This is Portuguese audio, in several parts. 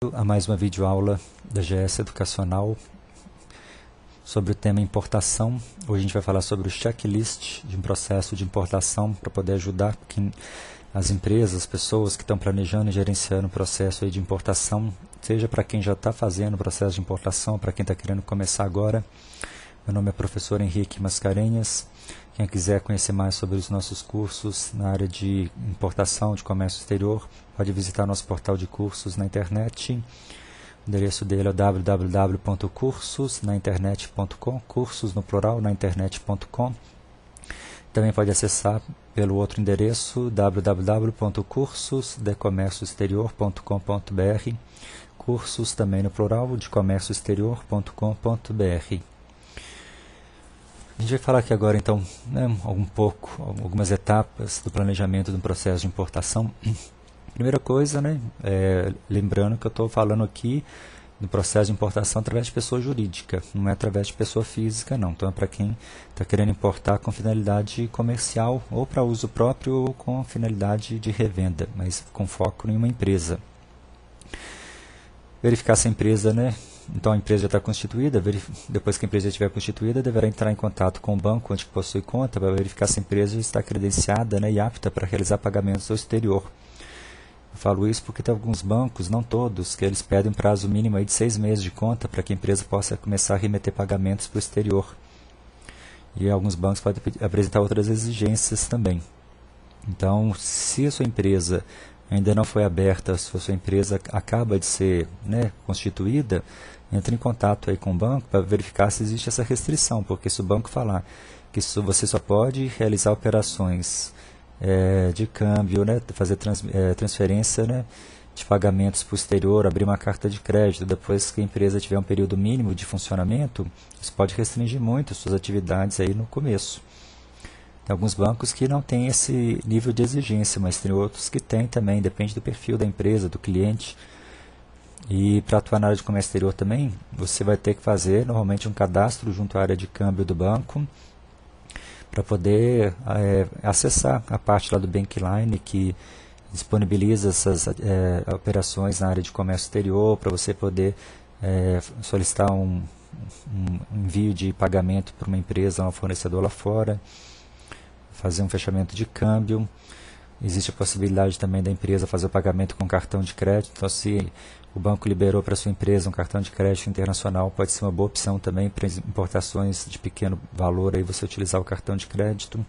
A mais uma videoaula da GS Educacional sobre o tema importação. Hoje a gente vai falar sobre o checklist de um processo de importação para poder ajudar as empresas, as pessoas que estão planejando e gerenciando o processo aí de importação, seja para quem já está fazendo o processo de importação, para quem está querendo começar agora. Meu nome é professor Henrique Mascarenhas. Quem quiser conhecer mais sobre os nossos cursos na área de importação, de comércio exterior, pode visitar nosso portal de cursos na internet. O endereço dele é www.cursosnainternet.com, cursos no plural, na internet.com. Também pode acessar pelo outro endereço, www.cursosdecomércioexterior.com.br, cursos também no plural, de comércioexterior.com.br. A gente vai falar aqui agora, então, algumas etapas do planejamento de um processo de importação. Primeira coisa, lembrando que eu estou falando aqui do processo de importação através de pessoa jurídica, não é através de pessoa física, não. Então é para quem está querendo importar com finalidade comercial, ou para uso próprio, ou com finalidade de revenda, mas com foco em uma empresa. Verificar se a empresa, Então a empresa já está constituída, depois que a empresa já estiver constituída, deverá entrar em contato com o banco onde possui conta para verificar se a empresa já está credenciada e apta para realizar pagamentos ao exterior. Eu falo isso porque tem alguns bancos, não todos, que eles pedem um prazo mínimo aí de 6 meses de conta para que a empresa possa começar a remeter pagamentos para o exterior. E alguns bancos podem apresentar outras exigências também. Então, se a sua empresa ainda não foi aberta, se a sua empresa acaba de ser constituída, entre em contato aí com o banco para verificar se existe essa restrição, porque se o banco falar que você só pode realizar operações de câmbio, fazer transferência de pagamentos para o exterior, abrir uma carta de crédito, depois que a empresa tiver um período mínimo de funcionamento, isso pode restringir muito suas atividades aí no começo. Tem alguns bancos que não têm esse nível de exigência, mas tem outros que têm também, depende do perfil da empresa, do cliente. E para atuar na área de comércio exterior também, você vai ter que fazer normalmente um cadastro junto à área de câmbio do banco, para poder acessar a parte lá do Bankline que disponibiliza essas operações na área de comércio exterior, para você poder solicitar um envio de pagamento para uma empresa, um fornecedor lá fora, fazer um fechamento de câmbio. Existe a possibilidade também da empresa fazer o pagamento com cartão de crédito. Então, se o banco liberou para sua empresa um cartão de crédito internacional, pode ser uma boa opção também para importações de pequeno valor, aí você utilizar o cartão de crédito.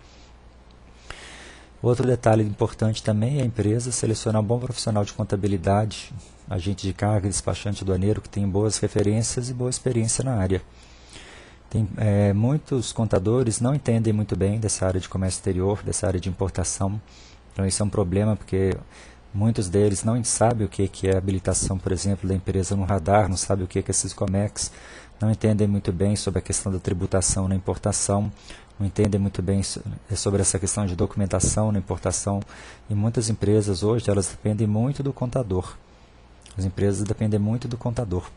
Outro detalhe importante também é a empresa selecionar um bom profissional de contabilidade, agente de carga, despachante aduaneiro, que tem boas referências e boa experiência na área. Muitos contadores não entendem muito bem dessa área de comércio exterior, dessa área de importação. Então isso é um problema, porque muitos deles não sabem o que é a habilitação, por exemplo, da empresa no radar, não sabem o que é esses COMEX, não entendem muito bem sobre a questão da tributação na importação, não entendem muito bem sobre essa questão de documentação na importação. E muitas empresas hoje, elas dependem muito do contador. As empresas dependem muito do contador.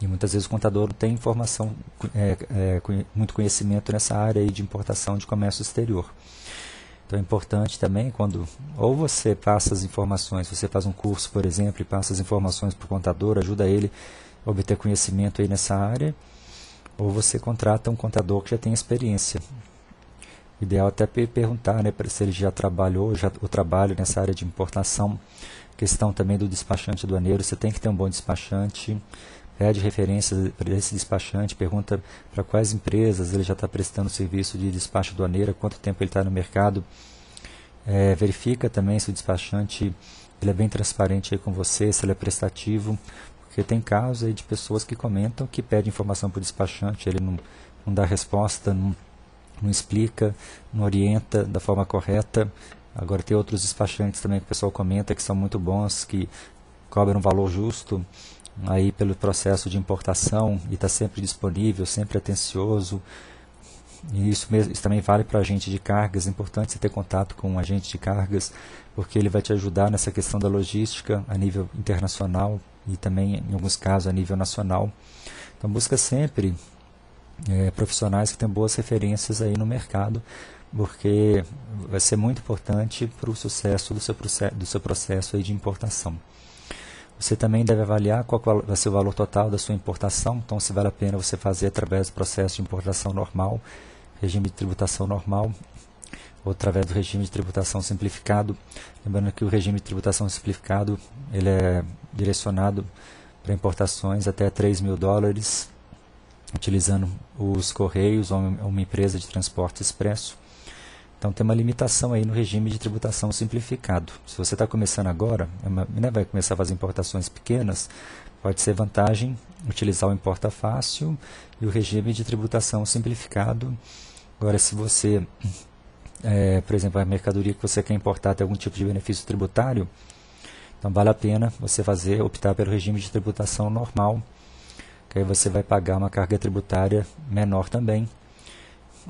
E muitas vezes o contador não tem informação, muito conhecimento nessa área aí de importação de comércio exterior. Então é importante também quando ou você passa as informações, você faz um curso, por exemplo, e passa as informações para o contador, ajuda ele a obter conhecimento aí nessa área, ou você contrata um contador que já tem experiência. O ideal é até perguntar se ele já trabalhou ou trabalha nessa área de importação. Questão também do despachante aduaneiro, você tem que ter um bom despachante. Pede referências para esse despachante, pergunta para quais empresas ele já está prestando serviço de despacho aduaneiro, quanto tempo ele está no mercado. Verifica também se o despachante ele é bem transparente aí com você, se ele é prestativo, porque tem casos aí de pessoas que comentam que pedem informação para o despachante, ele não dá resposta, não explica, não orienta da forma correta. Agora tem outros despachantes também que o pessoal comenta que são muito bons, que cobram um valor justo aí pelo processo de importação e está sempre disponível, sempre atencioso. E isso também vale para agente de cargas. É importante você ter contato com um agente de cargas, porque ele vai te ajudar nessa questão da logística a nível internacional e também, em alguns casos, a nível nacional. Então busca sempre profissionais que tenham boas referências aí no mercado, porque vai ser muito importante para o sucesso do seu processo aí de importação. Você também deve avaliar qual vai ser o valor total da sua importação, então se vale a pena você fazer através do processo de importação normal, regime de tributação normal, ou através do regime de tributação simplificado. Lembrando que o regime de tributação simplificado ele é direcionado para importações até $3.000, utilizando os Correios ou uma empresa de transporte expresso. Então tem uma limitação aí no regime de tributação simplificado. Se você está começando agora, vai começar a fazer importações pequenas, pode ser vantagem utilizar o Importa Fácil e o regime de tributação simplificado. Agora, se você, por exemplo, a mercadoria que você quer importar tem algum tipo de benefício tributário, então vale a pena você optar pelo regime de tributação normal, que aí você vai pagar uma carga tributária menor também.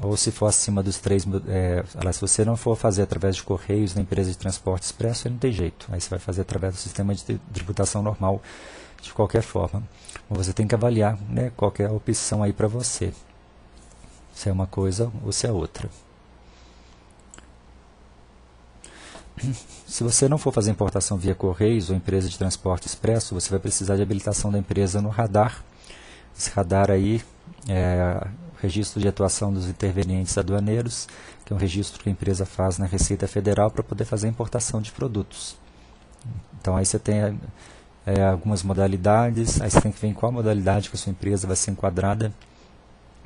Ou se for acima dos 3.000, se você não for fazer através de Correios na empresa de transporte expresso, aí não tem jeito. Aí você vai fazer através do sistema de tributação normal de qualquer forma. Você tem que avaliar, né, qual que é a opção aí para você. Se é uma coisa ou se é outra. Se você não for fazer importação via Correios ou empresa de transporte expresso, você vai precisar de habilitação da empresa no radar. Esse radar aí é registro de atuação dos intervenientes aduaneiros, que é um registro que a empresa faz na Receita Federal para poder fazer a importação de produtos. Então aí você tem algumas modalidades, aí você tem que ver em qual modalidade que a sua empresa vai ser enquadrada.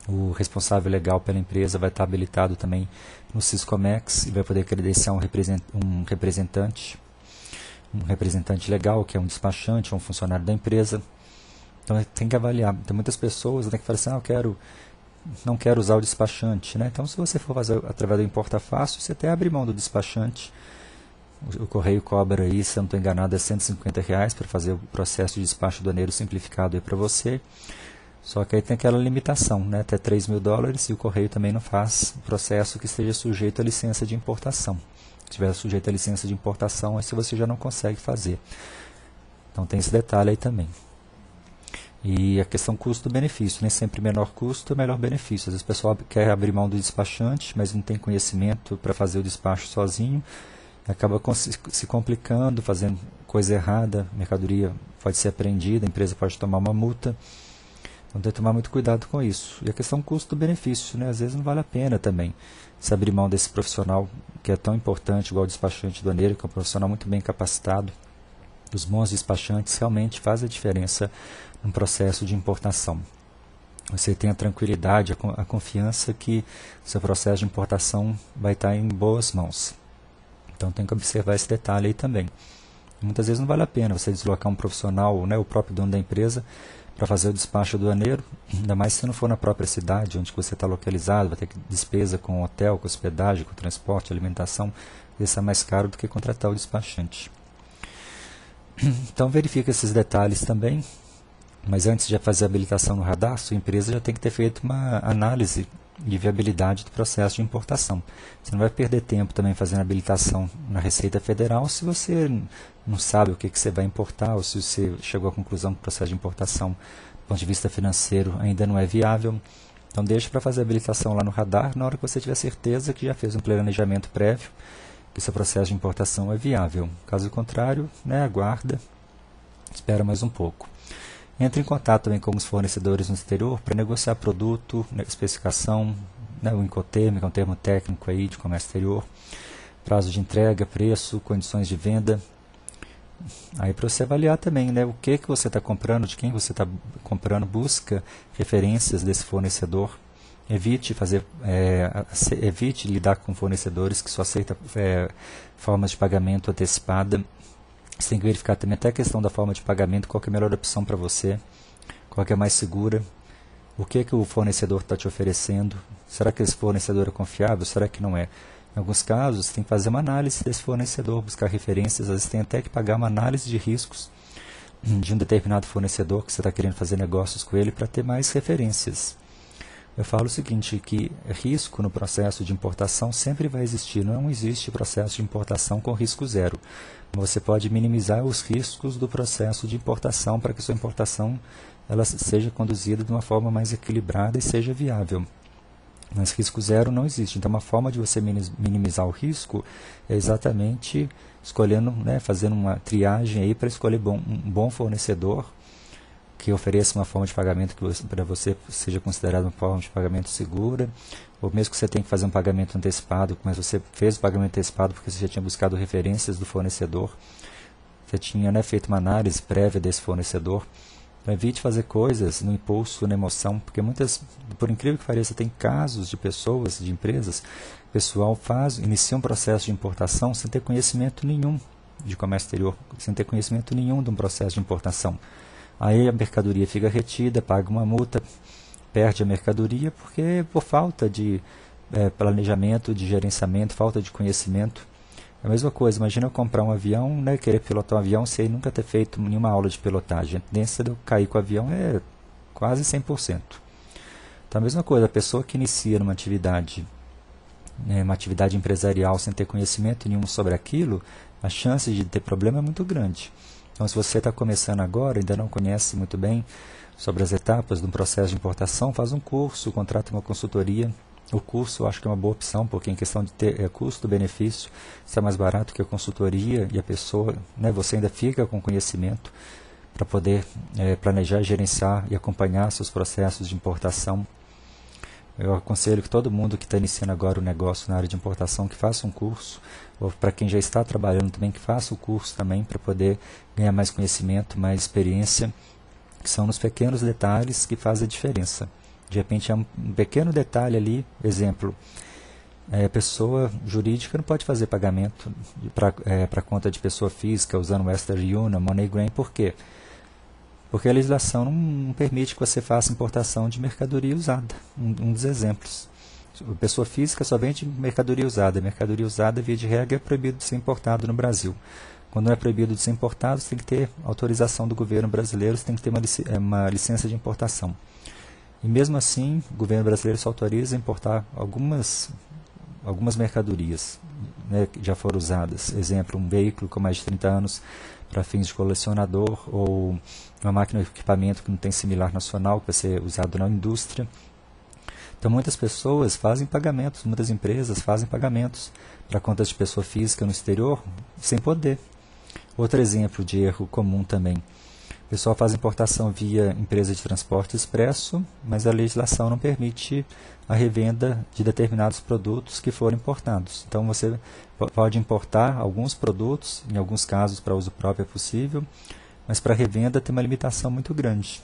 O responsável legal pela empresa vai estar habilitado também no Siscomex e vai poder credenciar um representante legal, que é um despachante ou um funcionário da empresa. Então tem que avaliar. Tem muitas pessoas que falam assim, não quero usar o despachante, né? Então se você for fazer através do Importa Fácil, você até abre mão do despachante. O Correio cobra aí, se eu não estou enganado, R$150 para fazer o processo de despacho aduaneiro simplificado aí para você. Só que aí tem aquela limitação, né? Até $3.000, e o Correio também não faz processo que esteja sujeito à licença de importação. Se estiver sujeito à licença de importação, aí você já não consegue fazer. Então tem esse detalhe aí também. E a questão custo-benefício, nem sempre menor custo é melhor benefício. Às vezes o pessoal quer abrir mão do despachante, mas não tem conhecimento para fazer o despacho sozinho, acaba se complicando, fazendo coisa errada, a mercadoria pode ser apreendida, a empresa pode tomar uma multa. Então tem que tomar muito cuidado com isso. E a questão custo-benefício, né? Às vezes não vale a pena também se abrir mão desse profissional que é tão importante, igual o despachante aduaneiro, que é um profissional muito bem capacitado. Os bons despachantes realmente fazem a diferença no processo de importação. Você tem a tranquilidade, a confiança que o seu processo de importação vai estar em boas mãos. Então tem que observar esse detalhe aí também. Muitas vezes não vale a pena você deslocar um profissional, né, o próprio dono da empresa, para fazer o despacho aduaneiro, ainda mais se não for na própria cidade onde você está localizado, vai ter despesa com hotel, com hospedagem, com transporte, alimentação, isso é mais caro do que contratar o despachante. Então verifique esses detalhes também, mas antes de fazer a habilitação no radar, sua empresa já tem que ter feito uma análise de viabilidade do processo de importação. Você não vai perder tempo também fazendo a habilitação na Receita Federal se você não sabe o que você vai importar, ou se você chegou à conclusão que o processo de importação, do ponto de vista financeiro, ainda não é viável. Então deixe para fazer a habilitação lá no radar na hora que você tiver certeza que já fez um planejamento prévio, que seu processo de importação é viável. Caso contrário, né, aguarda, espera mais um pouco. Entre em contato também com os fornecedores no exterior para negociar produto, especificação, né, o Incoterm, que é um termo técnico aí de comércio exterior, prazo de entrega, preço, condições de venda. Aí para você avaliar também, né, o que você está comprando, de quem você está comprando, busca referências desse fornecedor. Evite lidar com fornecedores que só aceitam formas de pagamento antecipada. Você tem que verificar também até a questão da forma de pagamento, qual que é a melhor opção para você, qual que é mais segura, o que o fornecedor está te oferecendo, será que esse fornecedor é confiável, será que não é? Em alguns casos, você tem que fazer uma análise desse fornecedor, buscar referências, às vezes tem até que pagar uma análise de riscos de um determinado fornecedor que você está querendo fazer negócios com ele para ter mais referências. Eu falo o seguinte, que risco no processo de importação sempre vai existir, não existe processo de importação com risco zero. Você pode minimizar os riscos do processo de importação para que sua importação ela seja conduzida de uma forma mais equilibrada e seja viável. Mas risco zero não existe. Então, uma forma de você minimizar o risco é exatamente escolhendo, né, fazendo uma triagem aí para escolher um bom fornecedor que ofereça uma forma de pagamento que para você seja considerada uma forma de pagamento segura, ou mesmo que você tenha que fazer um pagamento antecipado, mas você fez o pagamento antecipado porque você já tinha buscado referências do fornecedor, você tinha, né, feito uma análise prévia desse fornecedor. Então, evite fazer coisas no impulso, na emoção, porque por incrível que pareça, tem casos de pessoas, de empresas, o pessoal inicia um processo de importação sem ter conhecimento nenhum de comércio exterior, sem ter conhecimento nenhum de um processo de importação. Aí a mercadoria fica retida, paga uma multa, perde a mercadoria por falta de planejamento, de gerenciamento, falta de conhecimento. É a mesma coisa, imagina eu comprar um avião, né, querer pilotar um avião sem nunca ter feito nenhuma aula de pilotagem. A tendência de eu cair com o avião é quase 100%. Então a mesma coisa, a pessoa que inicia uma atividade empresarial sem ter conhecimento nenhum sobre aquilo, a chance de ter problema é muito grande. Então, se você está começando agora, ainda não conhece muito bem sobre as etapas de um processo de importação, faz um curso, contrata uma consultoria. O curso eu acho que é uma boa opção, porque em questão de ter custo-benefício, isso é mais barato que a consultoria e a pessoa, né, você ainda fica com conhecimento para poder planejar, gerenciar e acompanhar seus processos de importação. Eu aconselho que todo mundo que está iniciando agora o negócio na área de importação que faça um curso, ou para quem já está trabalhando também que faça o curso também para poder ganhar mais conhecimento, mais experiência, que são nos pequenos detalhes que fazem a diferença. De repente é um pequeno detalhe ali, exemplo, a pessoa jurídica não pode fazer pagamento para conta de pessoa física usando Western Union, MoneyGram, por quê? Porque a legislação não permite que você faça importação de mercadoria usada. Um dos exemplos. A pessoa física só vende mercadoria usada. Mercadoria usada, via de regra, é proibido de ser importado no Brasil. Quando não é proibido de ser importado, você tem que ter autorização do governo brasileiro, você tem que ter uma licença de importação. E mesmo assim, o governo brasileiro só autoriza importar algumas mercadorias, né, que já foram usadas. Exemplo, um veículo com mais de 30 anos para fins de colecionador, ou uma máquina ou equipamento que não tem similar nacional, que vai ser usado na indústria. Então muitas pessoas fazem pagamentos, muitas empresas fazem pagamentos para contas de pessoa física no exterior sem poder. Outro exemplo de erro comum também. O pessoal faz importação via empresa de transporte expresso, mas a legislação não permite a revenda de determinados produtos que foram importados. Então você pode importar alguns produtos, em alguns casos para uso próprio é possível, mas para revenda tem uma limitação muito grande.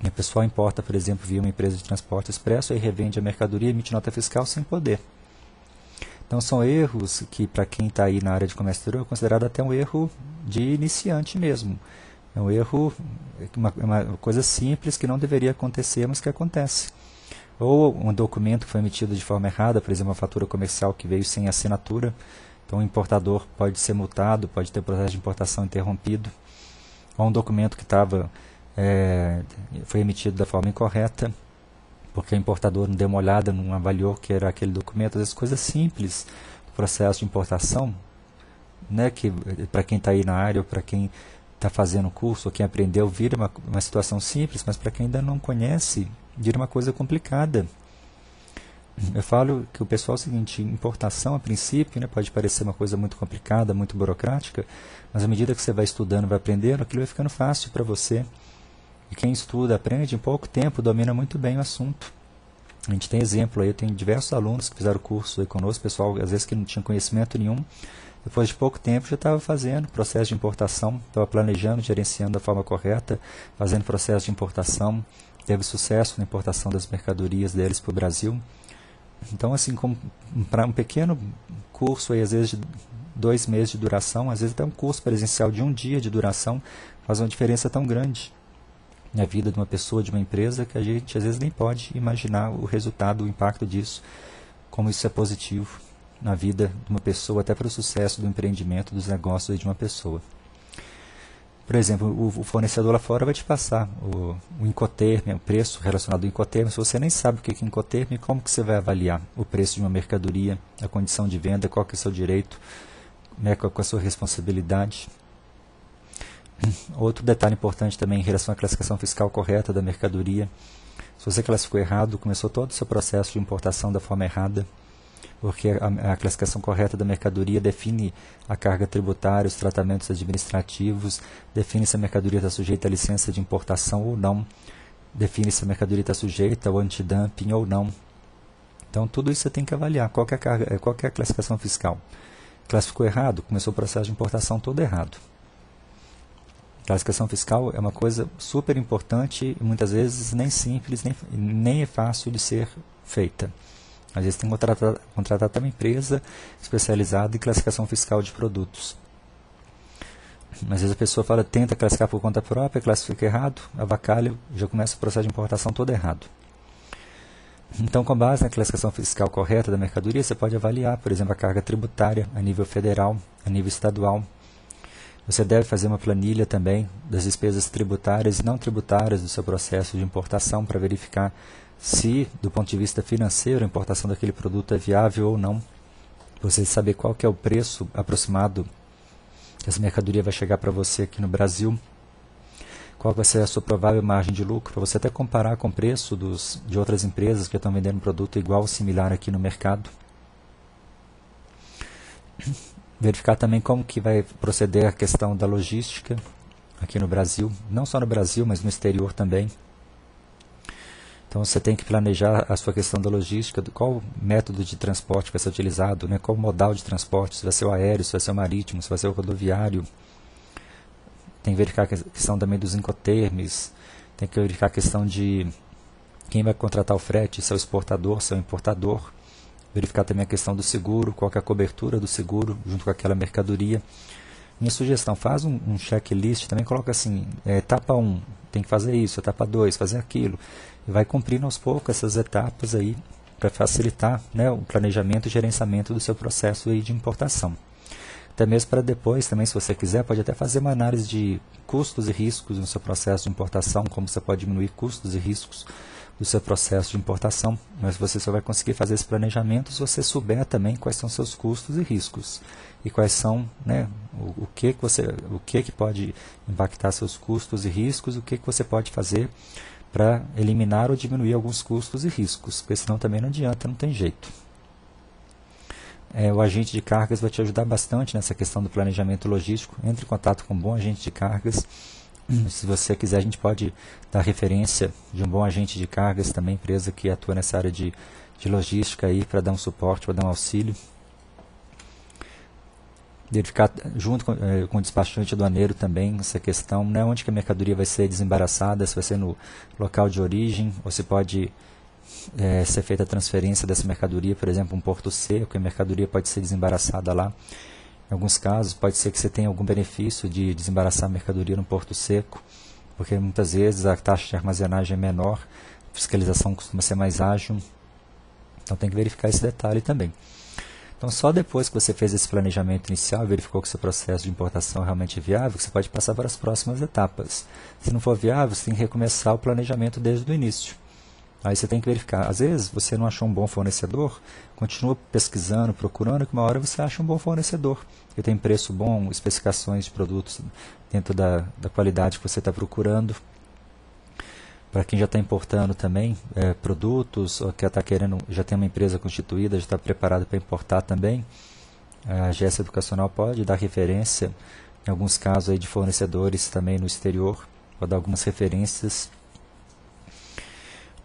E a pessoa importa, por exemplo, via uma empresa de transporte expresso, aí revende a mercadoria e emite nota fiscal sem poder. Então são erros que, para quem está aí na área de comércio exterior, é considerado até um erro de iniciante mesmo. É um erro, uma coisa simples que não deveria acontecer, mas que acontece. Ou um documento que foi emitido de forma errada, por exemplo, uma fatura comercial que veio sem assinatura. Então o importador pode ser multado, pode ter o processo de importação interrompido. Ou um documento que foi emitido da forma incorreta, porque o importador não deu uma olhada, não avaliou que era aquele documento. Às vezes coisas simples do processo de importação, né, que para quem está aí na área ou para quem está fazendo o curso, ou quem aprendeu, vira uma situação simples, mas para quem ainda não conhece, vira uma coisa complicada. Eu falo que o pessoal é o seguinte, importação a princípio, né, pode parecer uma coisa muito complicada, muito burocrática, mas à medida que você vai estudando, vai aprendendo, aquilo vai ficando fácil para você. E quem estuda, aprende, em pouco tempo, domina muito bem o assunto. A gente tem exemplo aí, eu tenho diversos alunos que fizeram curso aí conosco, pessoal, às vezes que não tinha conhecimento nenhum, depois de pouco tempo já estava fazendo processo de importação, estava planejando, gerenciando da forma correta, fazendo processo de importação, teve sucesso na importação das mercadorias deles para o Brasil. Então, assim, para um pequeno curso, aí, às vezes de 2 meses de duração, às vezes até um curso presencial de 1 dia de duração, faz uma diferença tão grande na vida de uma pessoa, de uma empresa, que a gente às vezes nem pode imaginar o resultado, o impacto disso, como isso é positivo na vida de uma pessoa, até para o sucesso do empreendimento, dos negócios de uma pessoa. Por exemplo, o fornecedor lá fora vai te passar o Incoterm, o preço relacionado ao Incoterm. Se você nem sabe o que é Incoterm, como que você vai avaliar o preço de uma mercadoria, a condição de venda, qual que é o seu direito, né, qual é a sua responsabilidade. Outro detalhe importante também em relação à classificação fiscal correta da mercadoria. Se você classificou errado, começou todo o seu processo de importação da forma errada, porque a classificação correta da mercadoria define a carga tributária, os tratamentos administrativos, define se a mercadoria está sujeita à licença de importação ou não, define se a mercadoria está sujeita ao antidumping ou não. Então, tudo isso você tem que avaliar. Qual que é a classificação fiscal? Classificou errado, começou o processo de importação todo errado. Classificação fiscal é uma coisa super importante e muitas vezes nem simples, nem é fácil de ser feita. Às vezes tem que contratar até uma empresa especializada em classificação fiscal de produtos. Mas às vezes a pessoa tenta classificar por conta própria, classifica errado, avacalha, já começa o processo de importação todo errado. Então, com base na classificação fiscal correta da mercadoria, você pode avaliar, por exemplo, a carga tributária a nível federal, a nível estadual. Você deve fazer uma planilha também das despesas tributárias e não tributárias do seu processo de importação para verificar se, do ponto de vista financeiro, a importação daquele produto é viável ou não. Você saber qual que é o preço aproximado que essa mercadoria vai chegar para você aqui no Brasil, qual vai ser a sua provável margem de lucro, para você até comparar com o preço de outras empresas que estão vendendo um produto igual ou similar aqui no mercado. Verificar também como que vai proceder a questão da logística aqui no Brasil, não só no Brasil, mas no exterior também. Então você tem que planejar a sua questão da logística, qual método de transporte vai ser utilizado, né, qual modal de transporte, se vai ser o aéreo, se vai ser o marítimo, se vai ser o rodoviário. Tem que verificar a questão também dos incoterms, tem que verificar a questão de quem vai contratar o frete, se é o exportador, se é o importador. Verificar também a questão do seguro, qual que é a cobertura do seguro junto com aquela mercadoria. Minha sugestão, faz um checklist, também coloca assim, etapa 1, tem que fazer isso, etapa 2, fazer aquilo. E vai cumprindo aos poucos essas etapas aí para facilitar, né, o planejamento e gerenciamento do seu processo aí de importação. Até mesmo para depois, também se você quiser, pode até fazer uma análise de custos e riscos no seu processo de importação, como você pode diminuir custos e riscos do seu processo de importação, mas você só vai conseguir fazer esse planejamento se você souber também quais são seus custos e riscos e quais são, né, o que pode impactar seus custos e riscos, o que você pode fazer para eliminar ou diminuir alguns custos e riscos, porque senão também não adianta, não tem jeito. O agente de cargas vai te ajudar bastante nessa questão do planejamento logístico. Entre em contato com um bom agente de cargas. Se você quiser, a gente pode dar referência de um bom agente de cargas, também empresa que atua nessa área de logística aí para dar um suporte, para dar um auxílio. Verificar junto com o despachante aduaneiro também essa questão, né, onde que a mercadoria vai ser desembaraçada, se vai ser no local de origem, ou se pode ser feita a transferência dessa mercadoria, por exemplo, um porto seco, a mercadoria pode ser desembaraçada lá. Em alguns casos, pode ser que você tenha algum benefício de desembaraçar a mercadoria no porto seco, porque muitas vezes a taxa de armazenagem é menor, a fiscalização costuma ser mais ágil, então tem que verificar esse detalhe também. Então, só depois que você fez esse planejamento inicial, verificou que o seu processo de importação é realmente viável, que você pode passar para as próximas etapas. Se não for viável, você tem que recomeçar o planejamento desde o início. Aí você tem que verificar. Às vezes você não achou um bom fornecedor, continua pesquisando, procurando, que uma hora você acha um bom fornecedor, que tem preço bom, especificações de produtos dentro da qualidade que você está procurando. Para quem já está importando também produtos, ou que está querendo, já tem uma empresa constituída, já está preparado para importar também, a agência educacional pode dar referência, em alguns casos aí, de fornecedores também no exterior, pode dar algumas referências.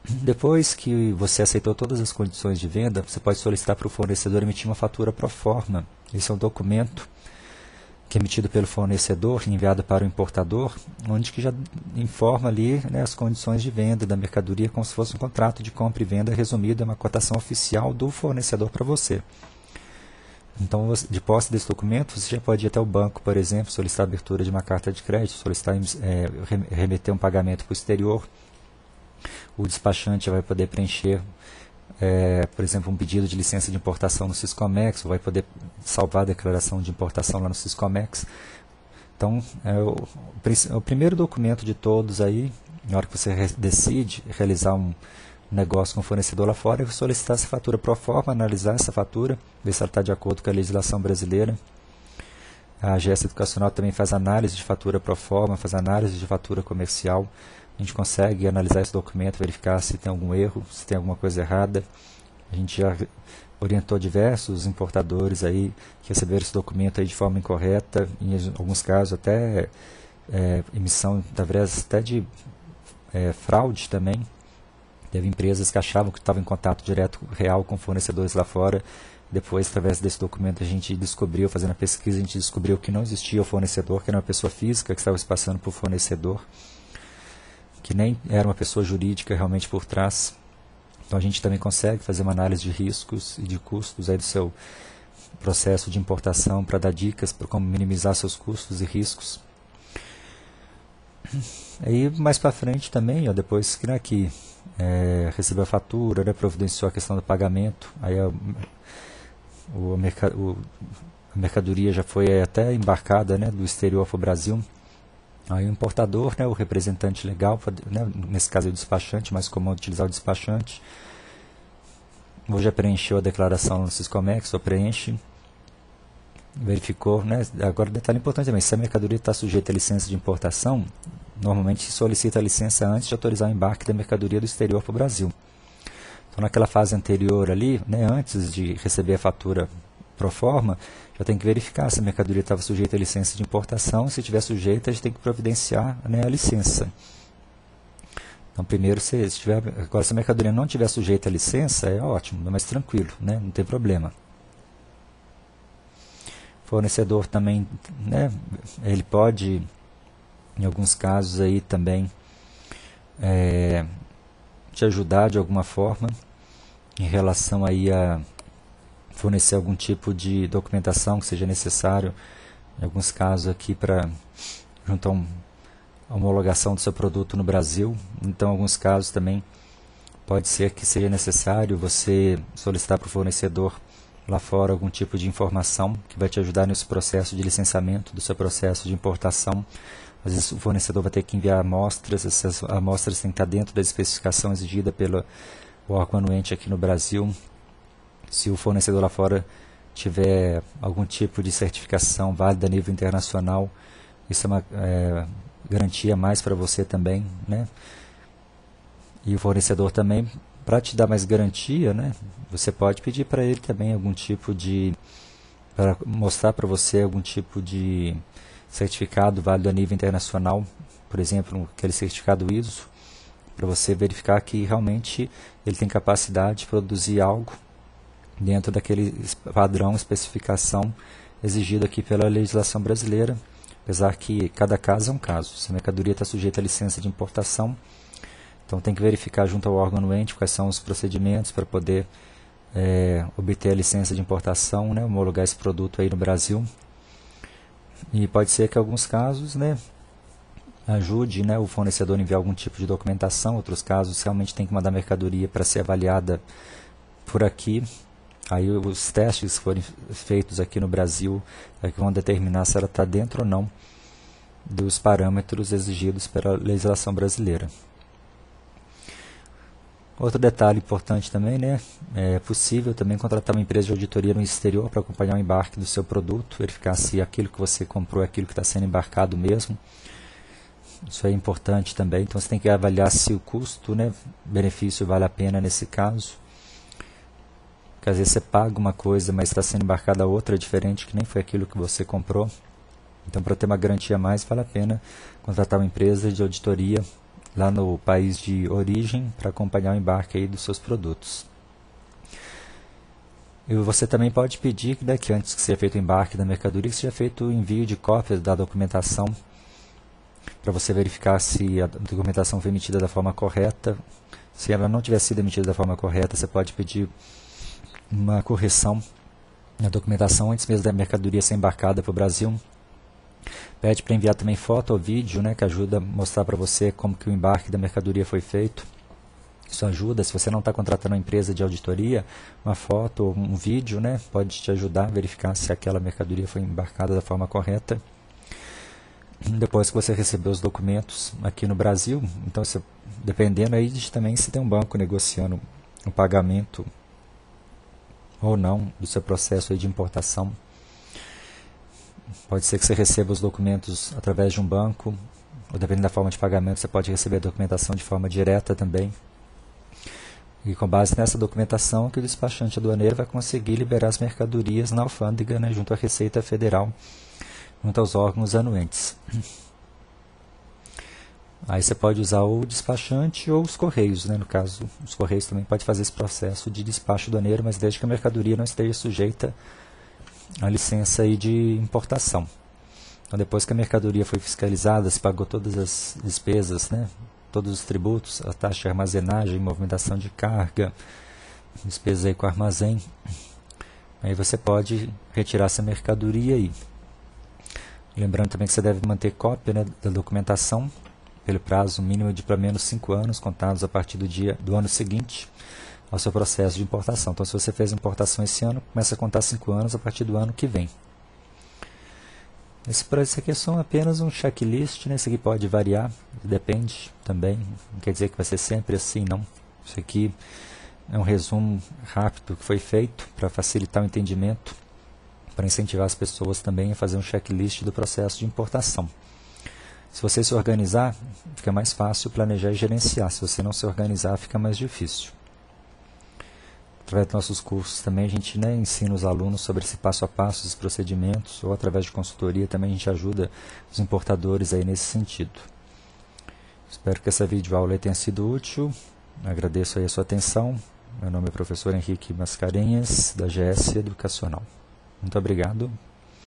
Depois que você aceitou todas as condições de venda, você pode solicitar para o fornecedor emitir uma fatura pro forma. Esse é um documento que é emitido pelo fornecedor e enviado para o importador, onde que já informa ali, né, as condições de venda da mercadoria, como se fosse um contrato de compra e venda resumido, é uma cotação oficial do fornecedor para você. Então, de posse desse documento, você já pode ir até o banco, por exemplo, solicitar a abertura de uma carta de crédito, solicitar remeter um pagamento para o exterior. O despachante vai poder preencher, por exemplo, um pedido de licença de importação no Siscomex, ou vai poder salvar a declaração de importação lá no Siscomex. Então, é o primeiro documento de todos aí, na hora que você decide realizar um negócio com o fornecedor lá fora, é solicitar essa fatura pro forma, analisar essa fatura, ver se ela está de acordo com a legislação brasileira. A agência educacional também faz análise de fatura pro forma, faz análise de fatura comercial, a gente consegue analisar esse documento, verificar se tem algum erro, se tem alguma coisa errada. A gente já orientou diversos importadores aí que receberam esse documento aí de forma incorreta, em alguns casos até emissão, talvez até de fraude também. Teve empresas que achavam que estavam em contato direto real com fornecedores lá fora. Depois, através desse documento, a gente descobriu, fazendo a pesquisa, a gente descobriu que não existia o fornecedor, que era uma pessoa física que estava se passando por fornecedor, que nem era uma pessoa jurídica realmente por trás. Então a gente também consegue fazer uma análise de riscos e de custos aí do seu processo de importação para dar dicas para como minimizar seus custos e riscos. Aí mais para frente também, depois que recebeu a fatura, providenciou a questão do pagamento, aí a mercadoria já foi até embarcada do exterior para o Brasil. Aí o importador, o representante legal, nesse caso é o despachante, mais comum utilizar o despachante. Ou já preencheu a declaração no Siscomex, ou preenche, verificou. Agora, detalhe importante também, se a mercadoria está sujeita à licença de importação, normalmente se solicita a licença antes de autorizar o embarque da mercadoria do exterior para o Brasil. Então, naquela fase anterior ali, antes de receber a fatura pro forma, já tem que verificar se a mercadoria estava sujeita à licença de importação. Se estiver sujeita, a gente tem que providenciar a licença. Então, primeiro, agora, se a mercadoria não estiver sujeita à licença, é ótimo, é mais tranquilo, não tem problema. Fornecedor também, ele pode, em alguns casos aí também, te ajudar de alguma forma em relação aí a fornecer algum tipo de documentação que seja necessário, em alguns casos aqui junto a homologação do seu produto no Brasil. Então, em alguns casos também pode ser que seja necessário você solicitar para o fornecedor lá fora algum tipo de informação que vai te ajudar nesse processo de licenciamento do seu processo de importação. Às vezes o fornecedor vai ter que enviar amostras, essas amostras têm que estar dentro da especificação exigida pelo órgão anuente aqui no Brasil. Se o fornecedor lá fora tiver algum tipo de certificação válida a nível internacional, isso é uma garantia a mais para você também, E o fornecedor também, para te dar mais garantia, você pode pedir para ele também algum tipo para mostrar para você algum tipo de certificado válido a nível internacional, por exemplo, aquele certificado ISO, para você verificar que realmente ele tem capacidade de produzir algo dentro daquele padrão, especificação exigido aqui pela legislação brasileira, apesar que cada caso é um caso. Se a mercadoria está sujeita à licença de importação, então tem que verificar junto ao órgão anuente quais são os procedimentos para poder obter a licença de importação, homologar esse produto aí no Brasil. E pode ser que em alguns casos ajude o fornecedor a enviar algum tipo de documentação, outros casos realmente tem que mandar mercadoria para ser avaliada por aqui. Aí os testes que forem feitos aqui no Brasil que vão determinar se ela está dentro ou não dos parâmetros exigidos pela legislação brasileira. Outro detalhe importante também, é possível também contratar uma empresa de auditoria no exterior para acompanhar o embarque do seu produto, verificar se aquilo que você comprou é aquilo que está sendo embarcado mesmo. Isso é importante também, então você tem que avaliar se o custo, benefício vale a pena nesse caso. Porque às vezes você paga uma coisa, mas está sendo embarcada outra diferente, que nem foi aquilo que você comprou. Então, para ter uma garantia a mais, vale a pena contratar uma empresa de auditoria lá no país de origem para acompanhar o embarque aí dos seus produtos. E você também pode pedir que antes que seja feito o embarque da mercadoria, que seja feito o envio de cópias da documentação, para você verificar se a documentação foi emitida da forma correta. Se ela não tiver sido emitida da forma correta, você pode pedir uma correção na documentação antes mesmo da mercadoria ser embarcada para o Brasil. Pede para enviar também foto ou vídeo, que ajuda a mostrar para você como que o embarque da mercadoria foi feito. Isso ajuda, se você não está contratando uma empresa de auditoria, uma foto ou um vídeo pode te ajudar a verificar se aquela mercadoria foi embarcada da forma correta. Depois que você receber os documentos aqui no Brasil, então dependendo aí de também se tem um banco negociando o pagamento ou não do seu processo aí de importação. Pode ser que você receba os documentos através de um banco ou dependendo da forma de pagamento, você pode receber a documentação de forma direta também. E com base nessa documentação que o despachante aduaneiro vai conseguir liberar as mercadorias na alfândega, né, junto à Receita Federal, junto aos órgãos anuentes. Aí você pode usar o despachante ou os correios, né? No caso, os correios também podem fazer esse processo de despacho aduaneiro, mas desde que a mercadoria não esteja sujeita à licença aí de importação. Então, depois que a mercadoria foi fiscalizada, se pagou todas as despesas, né? Todos os tributos, a taxa de armazenagem, movimentação de carga, despesas aí com armazém, aí você pode retirar essa mercadoria aí. Lembrando também que você deve manter cópia, né, da documentação pelo prazo mínimo de pelo menos 5 anos, contados a partir do ano seguinte ao seu processo de importação. Então, se você fez importação esse ano, começa a contar 5 anos a partir do ano que vem. Esse aqui é só apenas um checklist, né? Esse aqui pode variar, depende também, não quer dizer que vai ser sempre assim, não. Isso aqui é um resumo rápido que foi feito para facilitar o entendimento, para incentivar as pessoas também a fazer um checklist do processo de importação. Se você se organizar, fica mais fácil planejar e gerenciar. Se você não se organizar, fica mais difícil. Através dos nossos cursos também a gente, né, ensina os alunos sobre esse passo a passo, esses procedimentos, ou através de consultoria também a gente ajuda os importadores aí nesse sentido. Espero que essa videoaula tenha sido útil. Agradeço aí a sua atenção. Meu nome é professor Henrique Mascarenhas, da GS Educacional. Muito obrigado.